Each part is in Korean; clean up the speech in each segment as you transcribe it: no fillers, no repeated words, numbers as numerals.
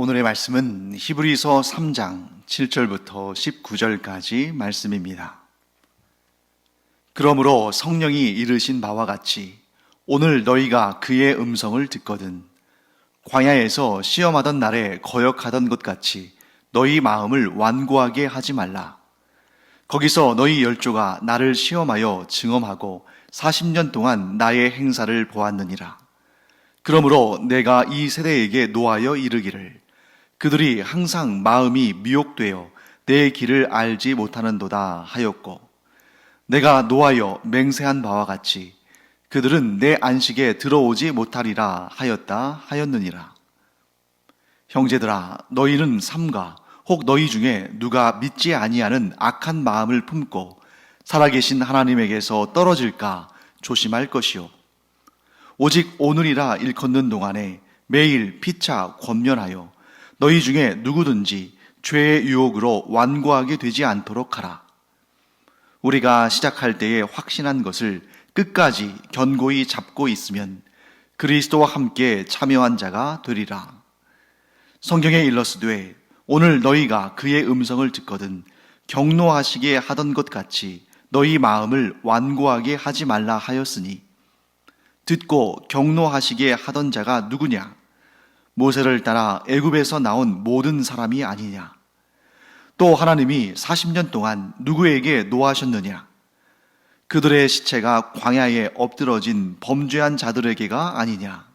오늘의 말씀은 히브리서 3장 7절부터 19절까지 말씀입니다. 그러므로 성령이 이르신 바와 같이 오늘 너희가 그의 음성을 듣거든 광야에서 시험하던 날에 거역하던 것 같이 너희 마음을 완고하게 하지 말라. 거기서 너희 열조가 나를 시험하여 증언하고 40년 동안 나의 행사를 보았느니라. 그러므로 내가 이 세대에게 노하여 이르기를 그들이 항상 마음이 미혹되어 내 길을 알지 못하는도다 하였고, 내가 노하여 맹세한 바와 같이 그들은 내 안식에 들어오지 못하리라 하였다 하였느니라. 형제들아, 너희는 삼가 혹 너희 중에 누가 믿지 아니하는 악한 마음을 품고 살아계신 하나님에게서 떨어질까 조심할 것이요, 오직 오늘이라 일컫는 동안에 매일 피차 권면하여 너희 중에 누구든지 죄의 유혹으로 완고하게 되지 않도록 하라. 우리가 시작할 때에 확신한 것을 끝까지 견고히 잡고 있으면 그리스도와 함께 참여한 자가 되리라. 성경에 일렀으되 오늘 너희가 그의 음성을 듣거든 경노하시게 하던 것 같이 너희 마음을 완고하게 하지 말라 하였으니, 듣고 경노하시게 하던 자가 누구냐? 모세를 따라 애굽에서 나온 모든 사람이 아니냐? 또 하나님이 40년 동안 누구에게 노하셨느냐? 그들의 시체가 광야에 엎드러진 범죄한 자들에게가 아니냐?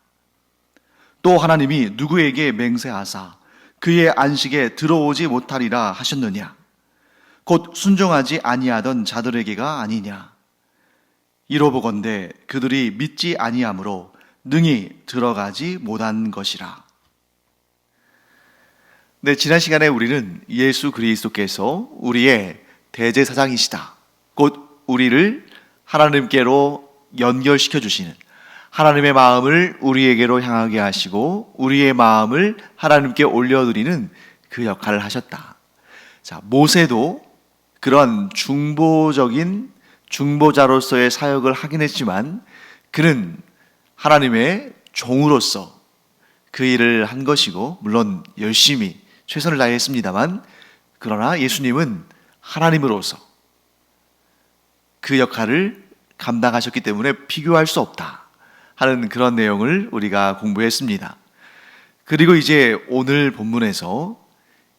또 하나님이 누구에게 맹세하사 그의 안식에 들어오지 못하리라 하셨느냐? 곧 순종하지 아니하던 자들에게가 아니냐? 이로보건대 그들이 믿지 아니하므로 능히 들어가지 못한 것이라. 네, 지난 시간에 우리는 예수 그리스도께서 우리의 대제사장이시다, 곧 우리를 하나님께로 연결시켜 주시는, 하나님의 마음을 우리에게로 향하게 하시고 우리의 마음을 하나님께 올려드리는 그 역할을 하셨다. 자, 모세도 그런 중보자로서의 사역을 하긴 했지만 그는 하나님의 종으로서 그 일을 한 것이고, 물론 열심히 최선을 다했습니다만, 그러나 예수님은 하나님으로서 그 역할을 감당하셨기 때문에 비교할 수 없다 하는 그런 내용을 우리가 공부했습니다. 그리고 이제 오늘 본문에서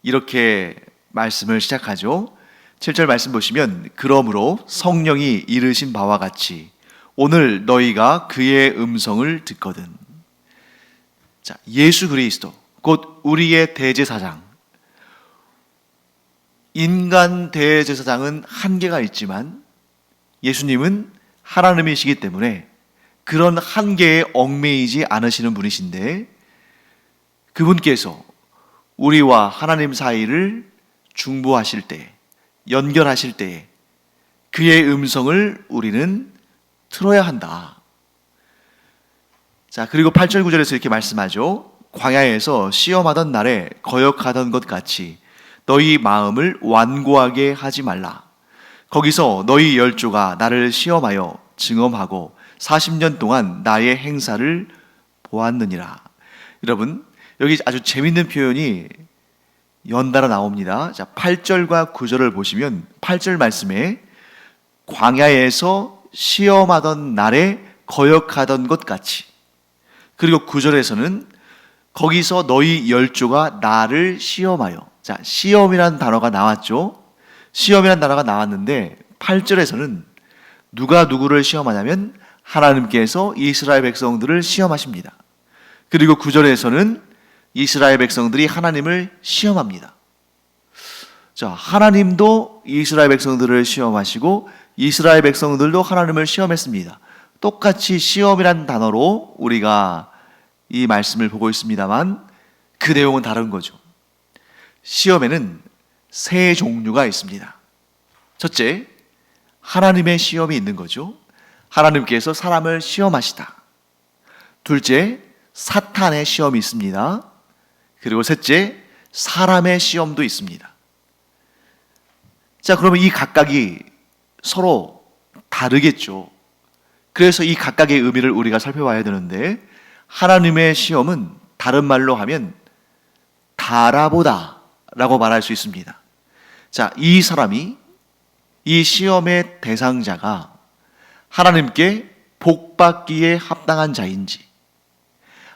이렇게 말씀을 시작하죠. 7절 말씀 보시면, 그러므로 성령이 이르신 바와 같이 오늘 너희가 그의 음성을 듣거든. 자, 예수 그리스도 곧 우리의 대제사장, 인간 대제사장은 한계가 있지만 예수님은 하나님이시기 때문에 그런 한계에 얽매이지 않으시는 분이신데, 그분께서 우리와 하나님 사이를 중보하실 때, 연결하실 때에 그의 음성을 우리는 들어야 한다. 자, 그리고 8절 9절에서 이렇게 말씀하죠. 광야에서 시험하던 날에 거역하던 것 같이 너희 마음을 완고하게 하지 말라. 거기서 너희 열조가 나를 시험하여 증언하고 40년 동안 나의 행사를 보았느니라. 여러분, 여기 아주 재밌는 표현이 연달아 나옵니다. 자, 8절과 9절을 보시면 8절 말씀에 광야에서 시험하던 날에 거역하던 것 같이, 그리고 9절에서는 거기서 너희 열조가 나를 시험하여. 자, 시험이라는 단어가 나왔죠. 시험이라는 단어가 나왔는데 8절에서는 누가 누구를 시험하냐면 하나님께서 이스라엘 백성들을 시험하십니다. 그리고 9절에서는 이스라엘 백성들이 하나님을 시험합니다. 자, 하나님도 이스라엘 백성들을 시험하시고 이스라엘 백성들도 하나님을 시험했습니다. 똑같이 시험이라는 단어로 우리가 이 말씀을 보고 있습니다만 그 내용은 다른 거죠. 시험에는 세 종류가 있습니다. 첫째, 하나님의 시험이 있는 거죠. 하나님께서 사람을 시험하시다. 둘째, 사탄의 시험이 있습니다. 그리고 셋째, 사람의 시험도 있습니다. 자, 그러면 이 각각이 서로 다르겠죠. 그래서 이 각각의 의미를 우리가 살펴봐야 되는데, 하나님의 시험은 다른 말로 하면 바라보다 라고 말할 수 있습니다. 자, 이 사람이, 이 시험의 대상자가 하나님께 복받기에 합당한 자인지,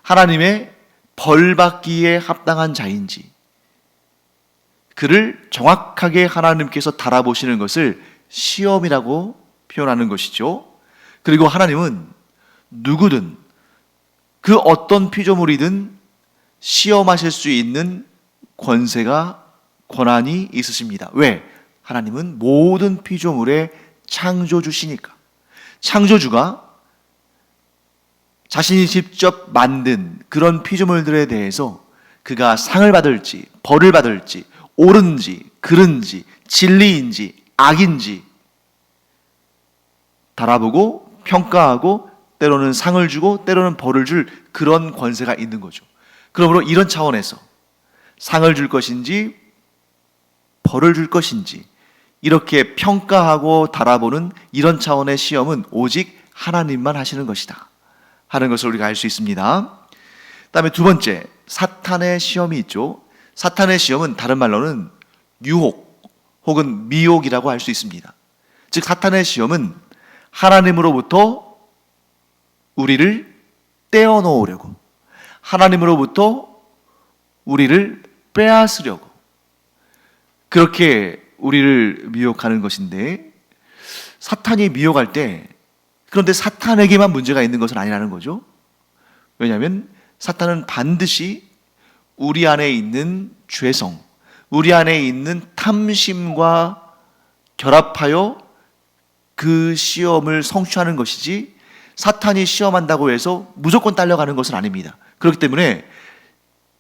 하나님의 벌받기에 합당한 자인지, 그를 정확하게 하나님께서 달아보시는 것을 시험이라고 표현하는 것이죠. 그리고 하나님은 누구든 그 어떤 피조물이든 시험하실 수 있는 권한이 있으십니다. 왜? 하나님은 모든 피조물의 창조주시니까. 창조주가 자신이 직접 만든 그런 피조물들에 대해서 그가 상을 받을지, 벌을 받을지, 옳은지, 그른지, 진리인지, 악인지 달아보고 평가하고 때로는 상을 주고 때로는 벌을 줄 그런 권세가 있는 거죠. 그러므로 이런 차원에서 상을 줄 것인지 벌을 줄 것인지 이렇게 평가하고 달아보는 이런 차원의 시험은 오직 하나님만 하시는 것이다 하는 것을 우리가 알 수 있습니다. 그다음에 두 번째, 사탄의 시험이 있죠. 사탄의 시험은 다른 말로는 유혹 혹은 미혹이라고 할 수 있습니다. 즉 사탄의 시험은 하나님으로부터 우리를 떼어놓으려고, 하나님으로부터 우리를 빼앗으려고 그렇게 우리를 미혹하는 것인데, 사탄이 미혹할 때, 그런데 사탄에게만 문제가 있는 것은 아니라는 거죠. 왜냐하면 사탄은 반드시 우리 안에 있는 죄성, 우리 안에 있는 탐심과 결합하여 그 시험을 성취하는 것이지, 사탄이 시험한다고 해서 무조건 딸려가는 것은 아닙니다. 그렇기 때문에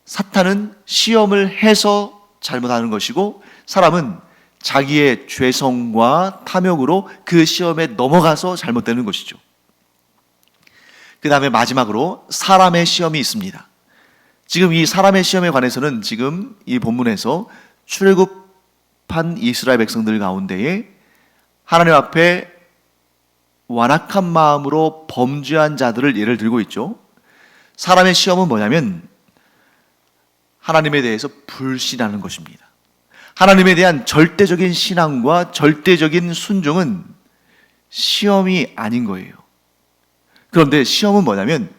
사탄은 시험을 해서 잘못하는 것이고, 사람은 자기의 죄성과 탐욕으로 그 시험에 넘어가서 잘못되는 것이죠. 그 다음에 마지막으로 사람의 시험이 있습니다. 지금 이 사람의 시험에 관해서는 지금 이 본문에서 출애굽한 이스라엘 백성들 가운데에 하나님 앞에 완악한 마음으로 범죄한 자들을 예를 들고 있죠. 사람의 시험은 뭐냐면 하나님에 대해서 불신하는 것입니다. 하나님에 대한 절대적인 신앙과 절대적인 순종은 시험이 아닌 거예요. 그런데 시험은 뭐냐면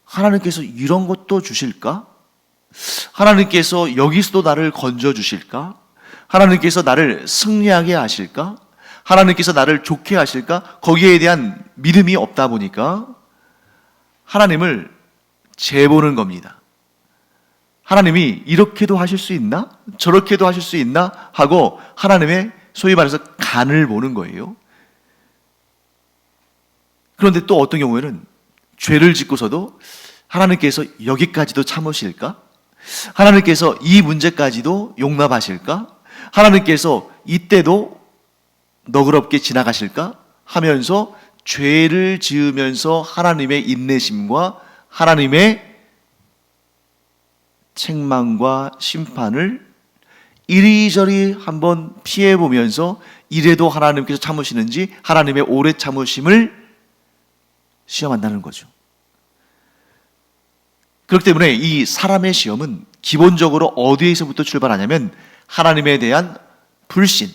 하나님께서 이런 것도 주실까? 하나님께서 여기서도 나를 건져 주실까? 하나님께서 나를 승리하게 하실까? 하나님께서 나를 좋게 하실까? 거기에 대한 믿음이 없다 보니까 하나님을 재보는 겁니다. 하나님이 이렇게도 하실 수 있나? 저렇게도 하실 수 있나? 하고 하나님의 소위 말해서 간을 보는 거예요. 그런데 또 어떤 경우에는 죄를 짓고서도 하나님께서 여기까지도 참으실까? 하나님께서 이 문제까지도 용납하실까? 하나님께서 이때도 너그럽게 지나가실까? 하면서 죄를 지으면서 하나님의 인내심과 하나님의 책망과 심판을 이리저리 한번 피해보면서 이래도 하나님께서 참으시는지 하나님의 오래 참으심을 시험한다는 거죠. 그렇기 때문에 이 사람의 시험은 기본적으로 어디에서부터 출발하냐면 하나님에 대한 불신,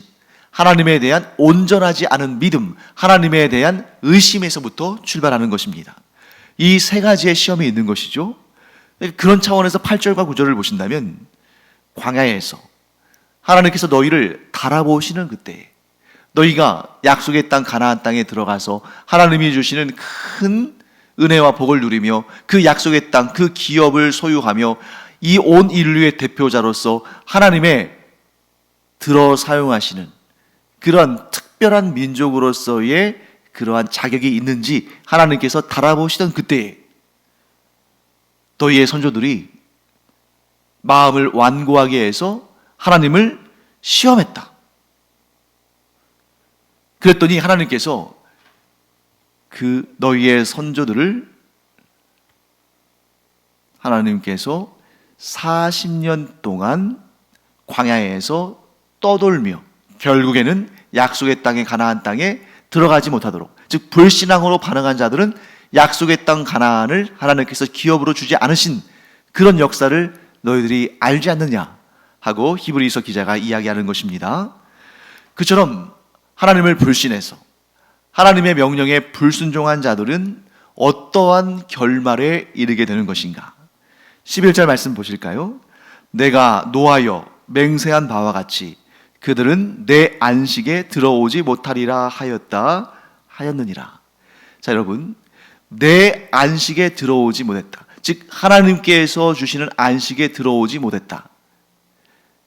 하나님에 대한 온전하지 않은 믿음, 하나님에 대한 의심에서부터 출발하는 것입니다. 이 세 가지의 시험이 있는 것이죠. 그런 차원에서 8절과 9절을 보신다면 광야에서 하나님께서 너희를 달아보시는 그때, 너희가 약속의 땅 가나안 땅에 들어가서 하나님이 주시는 큰 은혜와 복을 누리며 그 약속의 땅, 그 기업을 소유하며 이 온 인류의 대표자로서 하나님의 들어 사용하시는 그런 특별한 민족으로서의 그러한 자격이 있는지 하나님께서 달아보시던 그때에 너희의 선조들이 마음을 완고하게 해서 하나님을 시험했다. 그랬더니 하나님께서 그 너희의 선조들을 하나님께서 40년 동안 광야에서 떠돌며 결국에는 약속의 땅에 가나안 땅에 들어가지 못하도록, 즉 불신앙으로 반응한 자들은 약속의 땅 가나안을 하나님께서 기업으로 주지 않으신 그런 역사를 너희들이 알지 않느냐 하고 히브리서 기자가 이야기하는 것입니다. 그처럼 하나님을 불신해서 하나님의 명령에 불순종한 자들은 어떠한 결말에 이르게 되는 것인가? 11절 말씀 보실까요? 내가 노하여 맹세한 바와 같이 그들은 내 안식에 들어오지 못하리라 하였느니라. 자, 여러분, 내 안식에 들어오지 못했다. 즉 하나님께서 주시는 안식에 들어오지 못했다.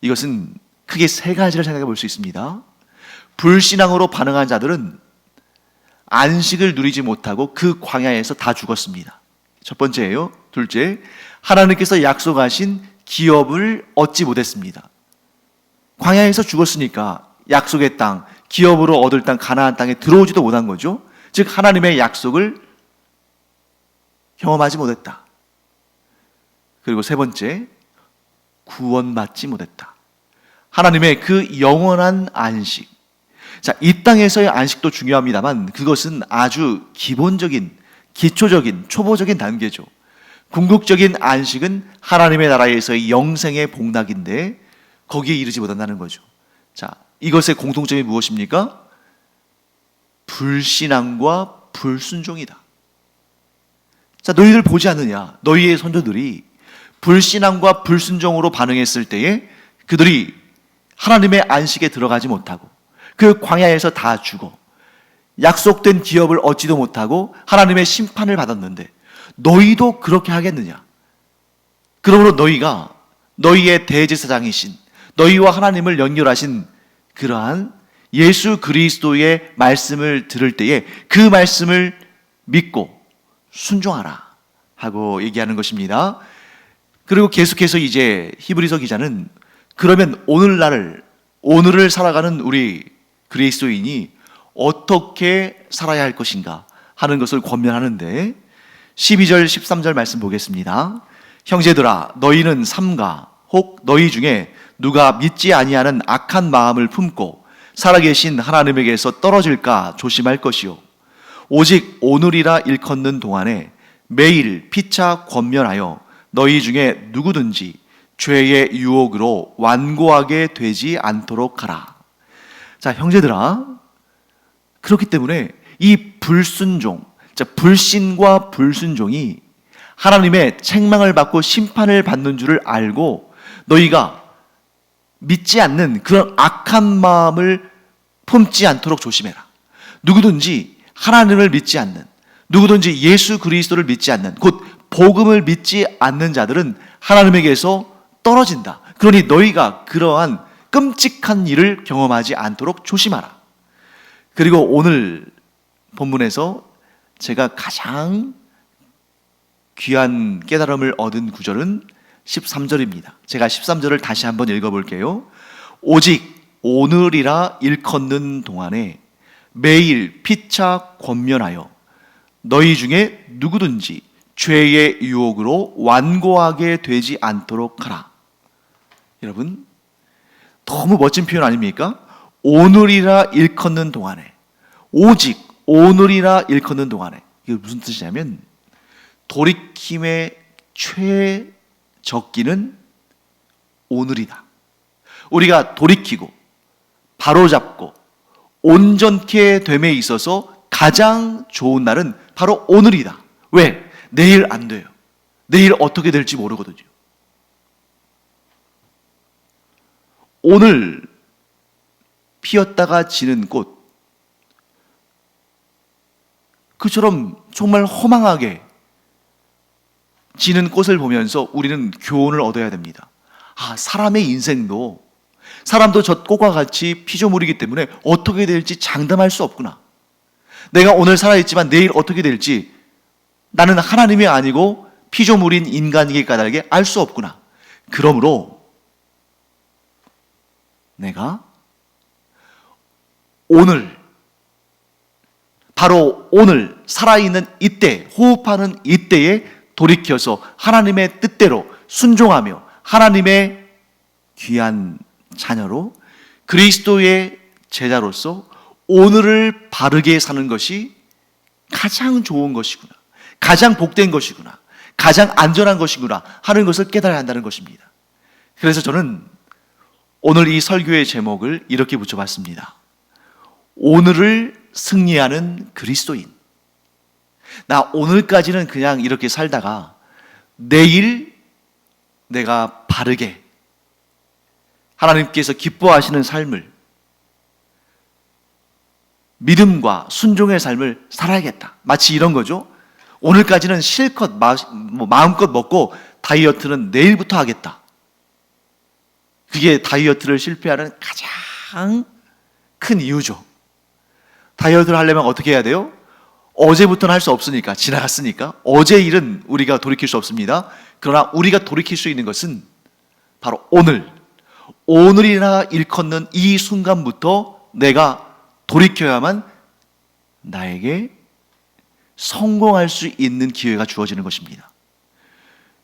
이것은 크게 세 가지를 생각해 볼 수 있습니다. 불신앙으로 반응한 자들은 안식을 누리지 못하고 그 광야에서 다 죽었습니다. 첫 번째예요. 둘째, 하나님께서 약속하신 기업을 얻지 못했습니다. 광야에서 죽었으니까 약속의 땅, 기업으로 얻을 땅, 가나안 땅에 들어오지도 못한 거죠. 즉 하나님의 약속을 경험하지 못했다. 그리고 세 번째, 구원받지 못했다. 하나님의 그 영원한 안식. 자, 이 땅에서의 안식도 중요합니다만 그것은 아주 기본적인, 기초적인, 초보적인 단계죠. 궁극적인 안식은 하나님의 나라에서의 영생의 복락인데 거기에 이르지 못한다는 거죠. 자, 이것의 공통점이 무엇입니까? 불신앙과 불순종이다. 자, 너희들 보지 않느냐? 너희의 선조들이 불신앙과 불순종으로 반응했을 때에 그들이 하나님의 안식에 들어가지 못하고 그 광야에서 다 죽어 약속된 기업을 얻지도 못하고 하나님의 심판을 받았는데 너희도 그렇게 하겠느냐? 그러므로 너희가 너희의 대제사장이신 너희와 하나님을 연결하신 그러한 예수 그리스도의 말씀을 들을 때에 그 말씀을 믿고 순종하라 하고 얘기하는 것입니다. 그리고 계속해서 이제 히브리서 기자는 그러면 오늘을 살아가는 우리 그리스도인이 어떻게 살아야 할 것인가 하는 것을 권면하는데 12절 13절 말씀 보겠습니다. 형제들아 너희는 삼가 혹 너희 중에 누가 믿지 아니하는 악한 마음을 품고 살아계신 하나님에게서 떨어질까 조심할 것이요 오직 오늘이라 일컫는 동안에 매일 피차 권면하여 너희 중에 누구든지 죄의 유혹으로 완고하게 되지 않도록 하라. 자, 형제들아, 그렇기 때문에 이 불순종, 자, 불신과 불순종이 하나님의 책망을 받고 심판을 받는 줄을 알고 너희가 믿지 않는 그런 악한 마음을 품지 않도록 조심해라. 누구든지 하나님을 믿지 않는, 누구든지 예수 그리스도를 믿지 않는, 곧 복음을 믿지 않는 자들은 하나님에게서 떨어진다. 그러니 너희가 그러한 끔찍한 일을 경험하지 않도록 조심하라. 그리고 오늘 본문에서 제가 가장 귀한 깨달음을 얻은 구절은 13절입니다. 제가 13절을 다시 한번 읽어볼게요. 오직 오늘이라 일컫는 동안에 매일 피차 권면하여 너희 중에 누구든지 죄의 유혹으로 완고하게 되지 않도록 하라. 여러분, 너무 멋진 표현 아닙니까? 오늘이라 일컫는 동안에, 오직 오늘이라 일컫는 동안에. 이게 무슨 뜻이냐면 돌이킴의 최적기는 오늘이다. 우리가 돌이키고 바로잡고 온전케 됨에 있어서 가장 좋은 날은 바로 오늘이다. 왜? 내일 안 돼요. 내일 어떻게 될지 모르거든요. 오늘 피었다가 지는 꽃, 그처럼 정말 허망하게 지는 꽃을 보면서 우리는 교훈을 얻어야 됩니다. 아, 사람의 인생도, 사람도 저 꽃과 같이 피조물이기 때문에 어떻게 될지 장담할 수 없구나. 내가 오늘 살아있지만 내일 어떻게 될지 나는 하나님이 아니고 피조물인 인간이기 까닭에 알 수 없구나. 그러므로 내가 오늘, 바로 오늘 살아있는 이때, 호흡하는 이때에 돌이켜서 하나님의 뜻대로 순종하며 하나님의 귀한 자녀로 그리스도의 제자로서 오늘을 바르게 사는 것이 가장 좋은 것이구나. 가장 복된 것이구나. 가장 안전한 것이구나 하는 것을 깨달아야 한다는 것입니다. 그래서 저는 오늘 이 설교의 제목을 이렇게 붙여봤습니다. 오늘을 승리하는 그리스도인. 나 오늘까지는 그냥 이렇게 살다가 내일 내가 바르게 하나님께서 기뻐하시는 삶을, 믿음과 순종의 삶을 살아야겠다. 마치 이런 거죠. 오늘까지는 실컷 마음껏 먹고 다이어트는 내일부터 하겠다. 그게 다이어트를 실패하는 가장 큰 이유죠. 다이어트를 하려면 어떻게 해야 돼요? 어제부터는 할 수 없으니까, 지나갔으니까 어제 일은 우리가 돌이킬 수 없습니다. 그러나 우리가 돌이킬 수 있는 것은 바로 오늘이나 일컫는 이 순간부터 내가 돌이켜야만 나에게 성공할 수 있는 기회가 주어지는 것입니다.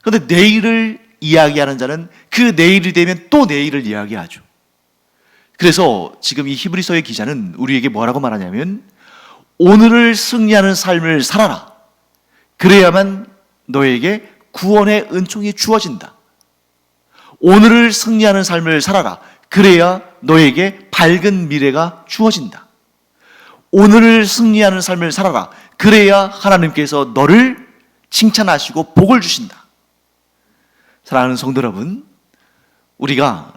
그런데 내일을 이야기하는 자는 그 내일이 되면 또 내일을 이야기하죠. 그래서 지금 이 히브리서의 기자는 우리에게 뭐라고 말하냐면 오늘을 승리하는 삶을 살아라. 그래야만 너에게 구원의 은총이 주어진다. 오늘을 승리하는 삶을 살아라. 그래야 너에게 밝은 미래가 주어진다. 오늘을 승리하는 삶을 살아라. 그래야 하나님께서 너를 칭찬하시고 복을 주신다. 사랑하는 성도 여러분, 우리가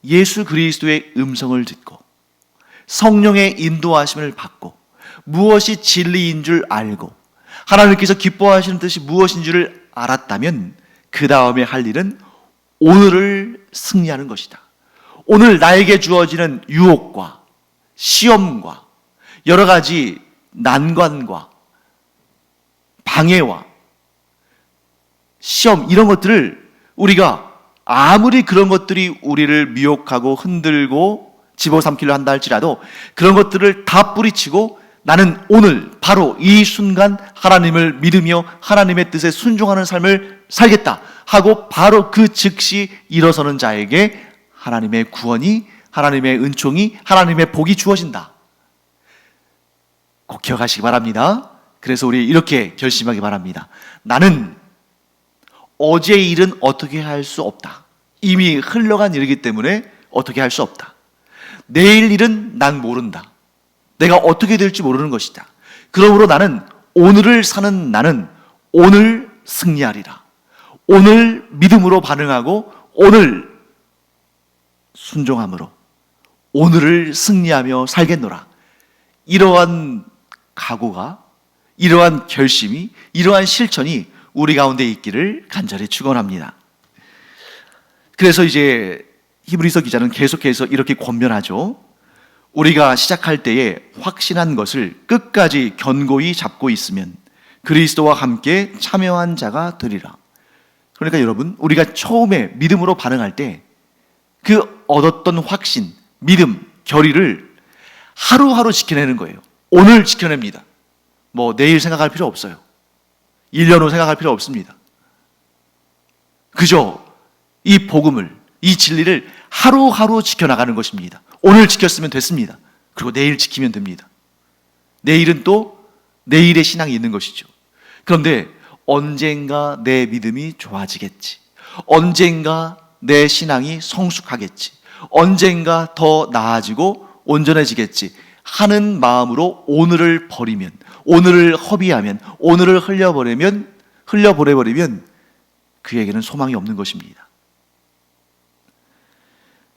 예수 그리스도의 음성을 듣고 성령의 인도하심을 받고 무엇이 진리인 줄 알고 하나님께서 기뻐하시는 뜻이 무엇인 줄을 알았다면 그 다음에 할 일은 오늘을 승리하는 것이다. 오늘 나에게 주어지는 유혹과 시험과 여러 가지 난관과 방해와 시험, 이런 것들을 우리가 아무리 그런 것들이 우리를 미혹하고 흔들고 집어삼키려 한다 할지라도 그런 것들을 다 뿌리치고 나는 오늘 바로 이 순간 하나님을 믿으며 하나님의 뜻에 순종하는 삶을 살겠다 하고 바로 그 즉시 일어서는 자에게 하나님의 구원이, 하나님의 은총이, 하나님의 복이 주어진다. 꼭 기억하시기 바랍니다. 그래서 우리 이렇게 결심하기 바랍니다. 나는 어제의 일은 어떻게 할 수 없다. 이미 흘러간 일이기 때문에 어떻게 할 수 없다. 내일 일은 난 모른다. 내가 어떻게 될지 모르는 것이다. 그러므로 나는 오늘을 사는 나는 오늘 승리하리라. 오늘 믿음으로 반응하고 오늘 순종함으로 오늘을 승리하며 살겠노라. 이러한 각오가, 이러한 결심이, 이러한 실천이 우리 가운데 있기를 간절히 축원합니다. 그래서 이제 히브리서 기자는 계속해서 이렇게 권면하죠. 우리가 시작할 때에 확신한 것을 끝까지 견고히 잡고 있으면 그리스도와 함께 참여한 자가 되리라. 그러니까 여러분, 우리가 처음에 믿음으로 반응할 때 그 얻었던 확신, 믿음, 결의를 하루하루 지켜내는 거예요. 오늘 지켜냅니다. 뭐 내일 생각할 필요 없어요. 1년 후 생각할 필요 없습니다. 그저 이 복음을, 이 진리를 하루하루 지켜나가는 것입니다. 오늘 지켰으면 됐습니다. 그리고 내일 지키면 됩니다. 내일은 또 내일의 신앙이 있는 것이죠. 그런데 언젠가 내 믿음이 좋아지겠지. 언젠가 내 신앙이 성숙하겠지. 언젠가 더 나아지고 온전해지겠지 하는 마음으로 오늘을 버리면, 오늘을 허비하면, 오늘을 흘려보내버리면 그에게는 소망이 없는 것입니다.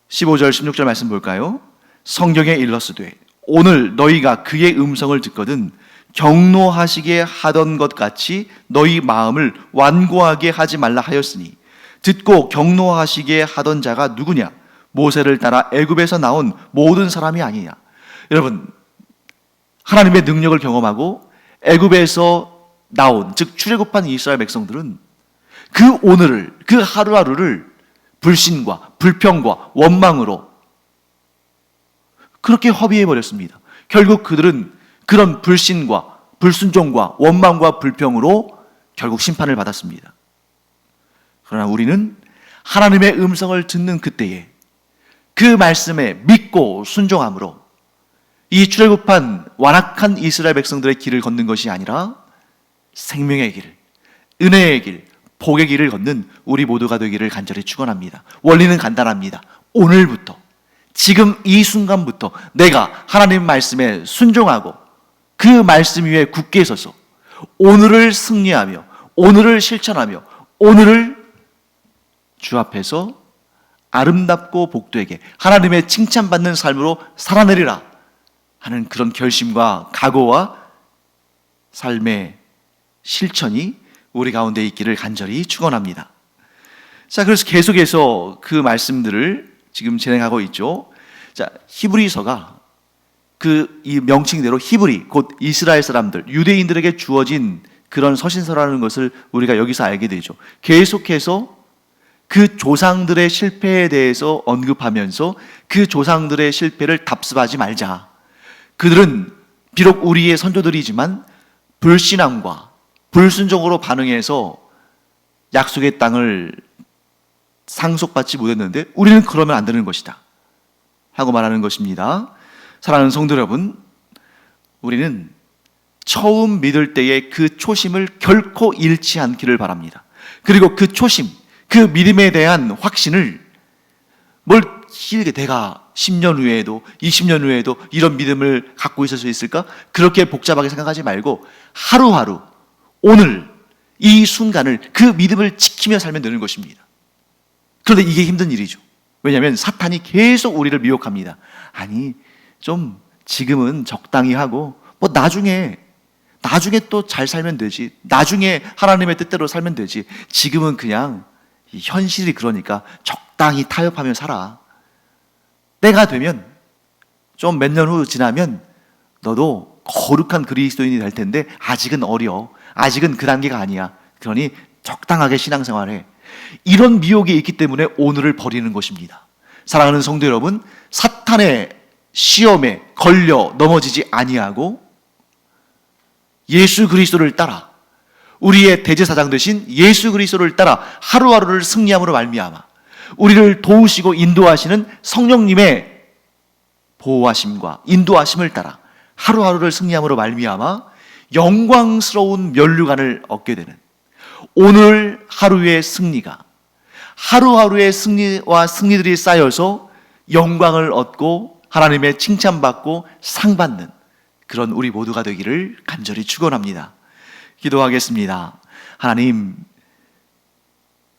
15절, 16절 말씀 볼까요? 성경에 일렀으되 오늘 너희가 그의 음성을 듣거든 경노하시게 하던 것 같이 너희 마음을 완고하게 하지 말라 하였으니 듣고 경노하시게 하던 자가 누구냐? 모세를 따라 애굽에서 나온 모든 사람이 아니냐. 여러분, 하나님의 능력을 경험하고 애굽에서 나온, 즉 출애굽한 이스라엘 백성들은 그 오늘을, 그 하루하루를 불신과 불평과 원망으로 그렇게 허비해버렸습니다. 결국 그들은 그런 불신과 불순종과 원망과 불평으로 결국 심판을 받았습니다. 그러나 우리는 하나님의 음성을 듣는 그때에 그 말씀에 믿고 순종함으로 이 출애굽한 완악한 이스라엘 백성들의 길을 걷는 것이 아니라 생명의 길, 은혜의 길, 복의 길을 걷는 우리 모두가 되기를 간절히 축원합니다. 원리는 간단합니다. 오늘부터, 지금 이 순간부터 내가 하나님 말씀에 순종하고 그 말씀 위에 굳게 서서 오늘을 승리하며 오늘을 실천하며 오늘을 주 앞에서 아름답고 복되게 하나님의 칭찬받는 삶으로 살아내리라 하는 그런 결심과 각오와 삶의 실천이 우리 가운데 있기를 간절히 축원합니다. 자, 그래서 계속해서 그 말씀들을 지금 진행하고 있죠. 자, 히브리서가 이 명칭대로 히브리, 곧 이스라엘 사람들, 유대인들에게 주어진 그런 서신서라는 것을 우리가 여기서 알게 되죠. 계속해서 그 조상들의 실패에 대해서 언급하면서 그 조상들의 실패를 답습하지 말자. 그들은 비록 우리의 선조들이지만 불신앙과 불순종으로 반응해서 약속의 땅을 상속받지 못했는데 우리는 그러면 안 되는 것이다 하고 말하는 것입니다. 사랑하는 성도 여러분, 우리는 처음 믿을 때의 그 초심을 결코 잃지 않기를 바랍니다. 그리고 그 초심, 그 믿음에 대한 확신을 뭘 길게 내가 10년 후에도 20년 후에도 이런 믿음을 갖고 있을 수 있을까? 그렇게 복잡하게 생각하지 말고 하루하루 오늘 이 순간을 그 믿음을 지키며 살면 되는 것입니다. 그런데 이게 힘든 일이죠. 왜냐하면 사탄이 계속 우리를 미혹합니다. 아니 좀 지금은 적당히 하고 뭐 나중에 또 잘 살면 되지. 나중에 하나님의 뜻대로 살면 되지. 지금은 그냥 현실이 그러니까 적당히 타협하며 살아. 때가 되면 좀 몇 년 후 지나면 너도 거룩한 그리스도인이 될 텐데 아직은 어려. 아직은 그 단계가 아니야. 그러니 적당하게 신앙생활해. 이런 미혹이 있기 때문에 오늘을 버리는 것입니다. 사랑하는 성도 여러분, 사탄의 시험에 걸려 넘어지지 아니하고 예수 그리스도를 따라, 우리의 대제사장 되신 예수 그리스도를 따라 하루하루를 승리함으로 말미암아 우리를 도우시고 인도하시는 성령님의 보호하심과 인도하심을 따라 하루하루를 승리함으로 말미암아 영광스러운 면류관을 얻게 되는 오늘 하루의 승리가 하루하루의 승리와 승리들이 쌓여서 영광을 얻고 하나님의 칭찬받고 상받는 그런 우리 모두가 되기를 간절히 축원합니다. 기도하겠습니다. 하나님,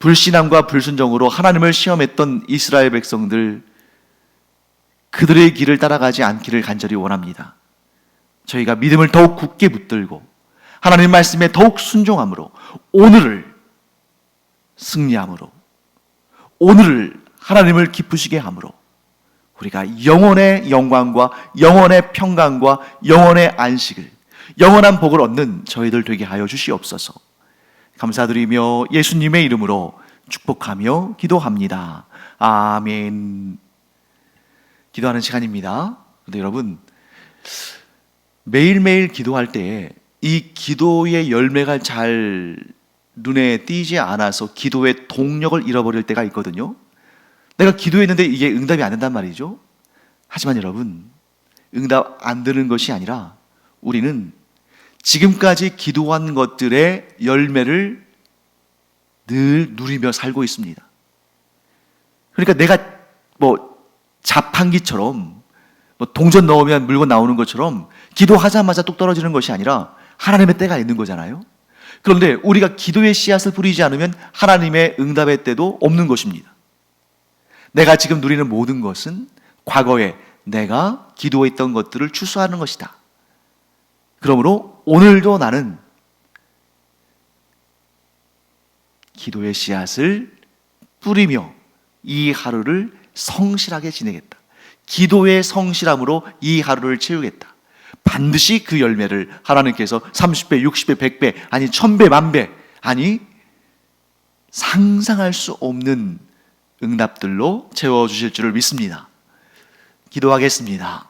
불신앙과 불순종으로 하나님을 시험했던 이스라엘 백성들, 그들의 길을 따라가지 않기를 간절히 원합니다. 저희가 믿음을 더욱 굳게 붙들고 하나님 말씀에 더욱 순종함으로 오늘을 승리함으로 오늘을 하나님을 기쁘시게 함으로 우리가 영원의 영광과 영원의 평강과 영원의 안식을, 영원한 복을 얻는 저희들 되게 하여 주시옵소서. 감사드리며 예수님의 이름으로 축복하며 기도합니다. 아멘. 기도하는 시간입니다. 그런데 여러분, 매일매일 기도할 때 이 기도의 열매가 잘 눈에 띄지 않아서 기도의 동력을 잃어버릴 때가 있거든요. 내가 기도했는데 이게 응답이 안 된단 말이죠. 하지만 여러분, 응답 안 되는 것이 아니라 우리는 지금까지 기도한 것들의 열매를 늘 누리며 살고 있습니다. 그러니까 내가 자판기처럼 동전 넣으면 물건 나오는 것처럼 기도하자마자 뚝 떨어지는 것이 아니라 하나님의 때가 있는 거잖아요. 그런데 우리가 기도의 씨앗을 뿌리지 않으면 하나님의 응답의 때도 없는 것입니다. 내가 지금 누리는 모든 것은 과거에 내가 기도했던 것들을 추수하는 것이다. 그러므로 오늘도 나는 기도의 씨앗을 뿌리며 이 하루를 성실하게 지내겠다. 기도의 성실함으로 이 하루를 채우겠다. 반드시 그 열매를 하나님께서 30배, 60배, 100배, 아니 1000배, 1000배, 아니 상상할 수 없는 응답들로 채워주실 줄을 믿습니다. 기도하겠습니다.